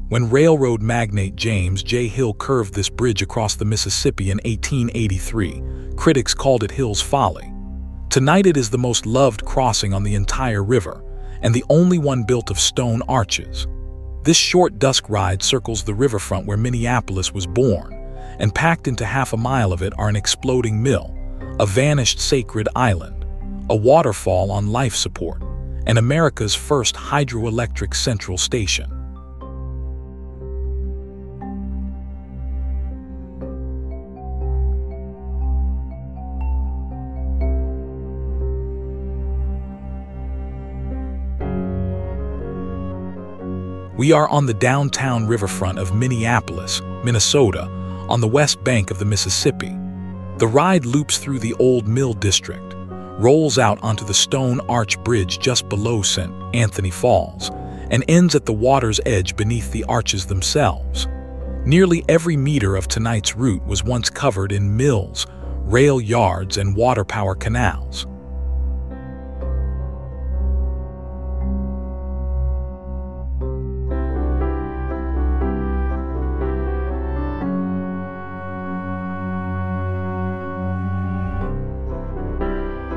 When railroad magnate James J. Hill curved this bridge across the Mississippi in 1883, critics called it Hill's Folly. Tonight it is the most loved crossing on the entire river, and the only one built of stone arches. This short dusk ride circles the riverfront where Minneapolis was born, and packed into half a mile of it are an exploding mill, a vanished sacred island, a waterfall on life support, and America's first hydroelectric central station. We are on the downtown riverfront of Minneapolis, Minnesota, on the west bank of the Mississippi. The ride loops through the old mill district, rolls out onto the stone arch bridge just below St. Anthony Falls, and ends at the water's edge beneath the arches themselves. Nearly every meter of tonight's route was once covered in mills, rail yards, and water power canals.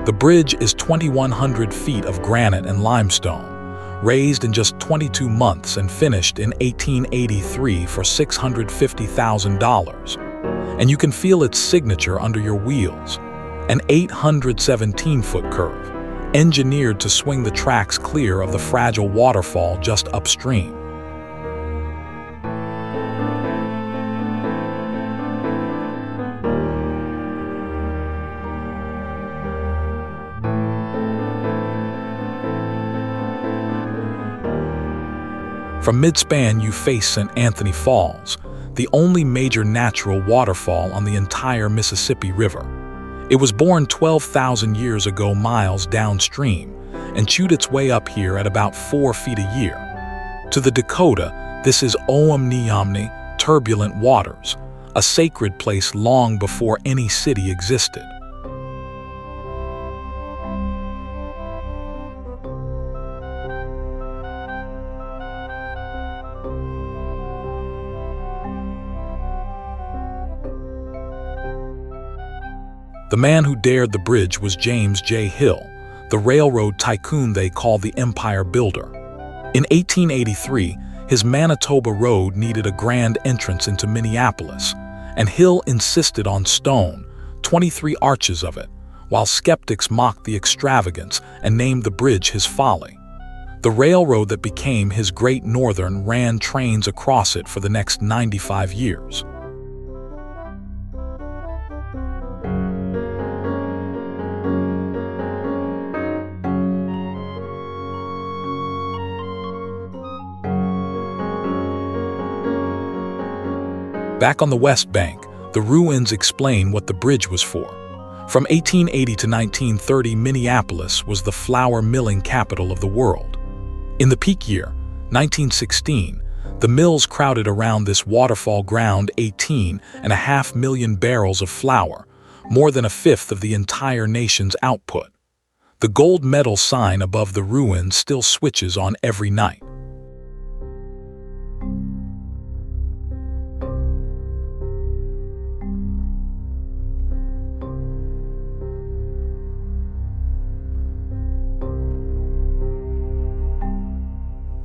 The bridge is 2,100 feet of granite and limestone, raised in just 22 months and finished in 1883 for $650,000. And you can feel its signature under your wheels, an 817-foot curve, engineered to swing the tracks clear of the fragile waterfall just upstream. From mid-span you face St. Anthony Falls, the only major natural waterfall on the entire Mississippi River. It was born 12,000 years ago miles downstream and chewed its way up here at about 4 feet a year. To the Dakota, this is Omni, turbulent waters, a sacred place long before any city existed. The man who dared the bridge was James J. Hill, the railroad tycoon they call the Empire Builder. In 1883, his Manitoba Road needed a grand entrance into Minneapolis, and Hill insisted on stone, 23 arches of it, while skeptics mocked the extravagance and named the bridge his folly. The railroad that became his Great Northern ran trains across it for the next 95 years. Back on the West Bank, the ruins explain what the bridge was for. From 1880 to 1930, Minneapolis was the flour milling capital of the world. In the peak year, 1916, the mills crowded around this waterfall ground 18.5 million barrels of flour, more than a fifth of the entire nation's output. The gold medal sign above the ruins still switches on every night.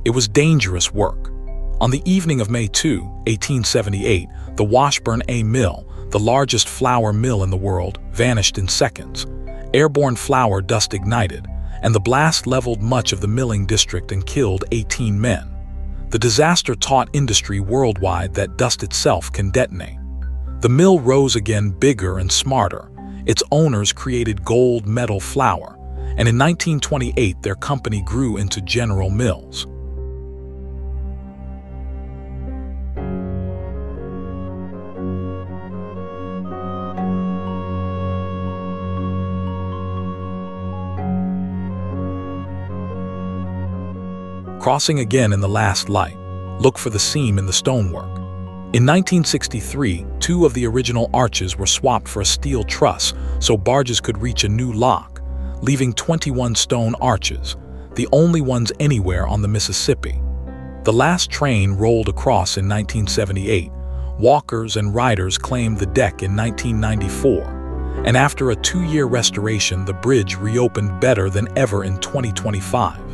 It was dangerous work. On the evening of May 2, 1878, the Washburn A Mill, the largest flour mill in the world, vanished in seconds. Airborne flour dust ignited, and the blast leveled much of the milling district and killed 18 men. The disaster taught industry worldwide that dust itself can detonate. The mill rose again bigger and smarter. Its owners created gold medal flour, and in 1928 their company grew into General Mills. Crossing again in the last light, look for the seam in the stonework. In 1963, 2 of the original arches were swapped for a steel truss so barges could reach a new lock, leaving 21 stone arches, the only ones anywhere on the Mississippi. The last train rolled across in 1978. Walkers and riders claimed the deck in 1994. And after a 2-year restoration, the bridge reopened better than ever in 2025.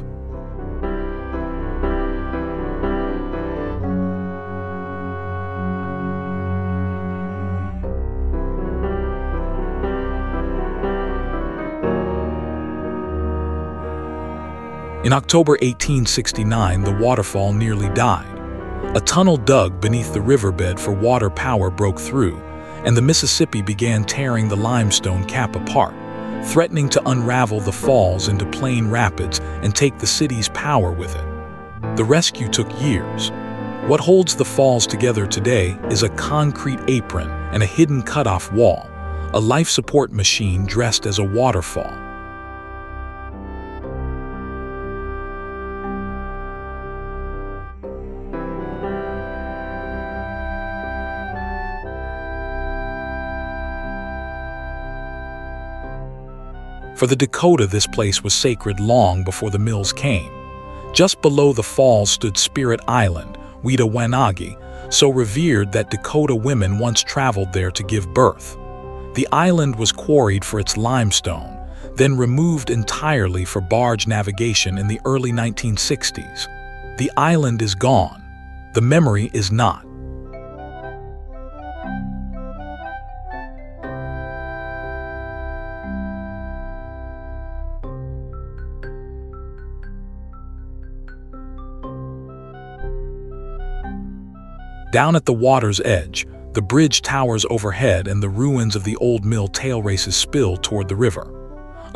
In October 1869, the waterfall nearly died. A tunnel dug beneath the riverbed for water power broke through, and the Mississippi began tearing the limestone cap apart, threatening to unravel the falls into plain rapids and take the city's power with it. The rescue took years. What holds the falls together today is a concrete apron and a hidden cutoff wall, a life support machine dressed as a waterfall. For the Dakota, this place was sacred long before the mills came. Just below the falls stood Spirit Island, Weetawanagi, so revered that Dakota women once traveled there to give birth. The island was quarried for its limestone, then removed entirely for barge navigation in the early 1960s. The island is gone. The memory is not. Down at the water's edge, the bridge towers overhead and the ruins of the old mill tail races spill toward the river.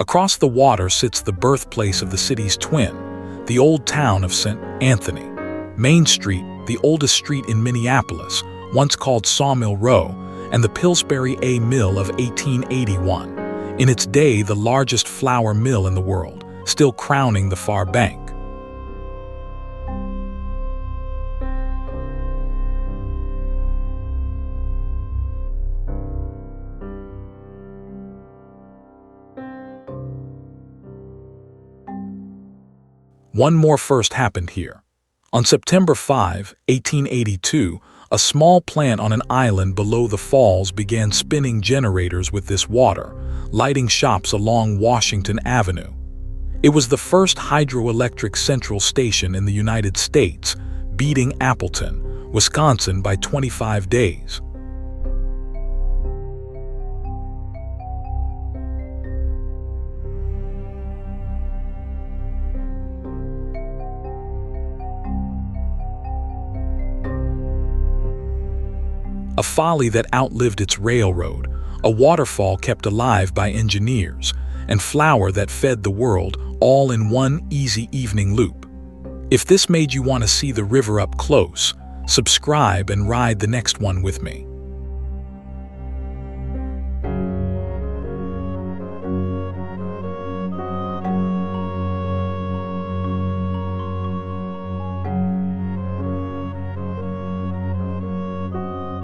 Across the water sits the birthplace of the city's twin, the old town of St. Anthony. Main Street, the oldest street in Minneapolis, once called Sawmill Row, and the Pillsbury A Mill of 1881, in its day the largest flour mill in the world, still crowning the far bank. One more first happened here. On September 5, 1882, a small plant on an island below the falls began spinning generators with this water, lighting shops along Washington Avenue. It was the first hydroelectric central station in the United States, beating Appleton, Wisconsin by 25 days. A folly that outlived its railroad, a waterfall kept alive by engineers, and flour that fed the world, all in one easy evening loop. If this made you want to see the river up close, subscribe and ride the next one with me.